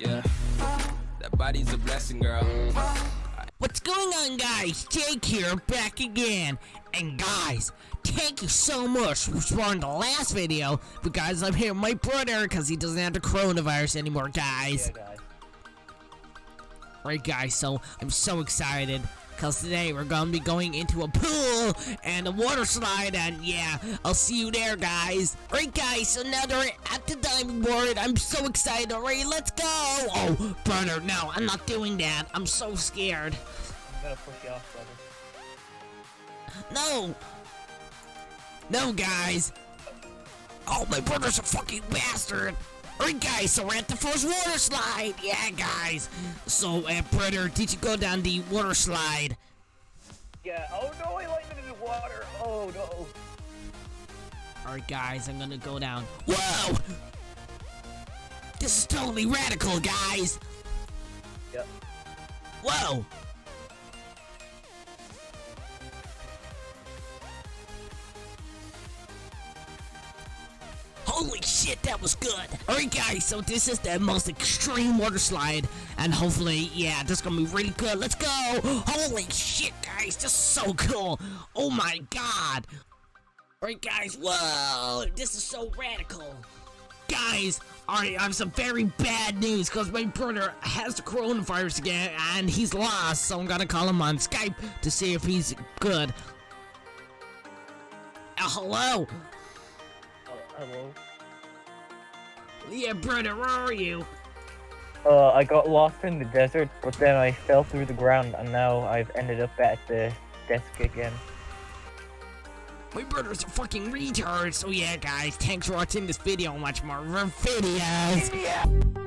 Yeah, that body's a blessing, girl. What's going on, guys? Jake here, back again. And guys, thank you so much for watching the last video, because I'm here with my brother because he doesn't have the coronavirus anymore, guys. Yeah, guys. Right, guys, so I'm so excited because today we're gonna be going into a pool and a water slide, and yeah, I'll see you there, guys. Right, guys, so now they're at the diving board. I'm so excited already. Let's go. Oh, brother, no, I'm not doing that. I'm so scared. I'm gonna push you off, brother. No! No, guys! Oh, my brother's a fucking bastard! Alright, guys, so we're at the first water slide! Yeah, guys! So, brother, did you go down the water slide? Yeah, oh no, I landed in the water! Oh no! Alright, guys, I'm gonna go down. Whoa! This is totally radical, guys! Yep. Whoa! Holy shit, that was good! Alright, guys, so this is the most extreme water slide, and hopefully, yeah, this is gonna be really good. Let's go! Holy shit, guys, this is so cool! Oh my god! Alright, guys, whoa! This is so radical! Guys, alright, I have some very bad news, because my brother has the coronavirus again, and he's lost, so I'm gonna call him on Skype to see if he's good. Hello? Hello? Yeah, brother, where are you? I got lost in the desert, but then I fell through the ground, and now I've ended up at the desk again. My brother's a fucking retard, so yeah, guys, thanks for watching this video and watch more of our videos. Yeah.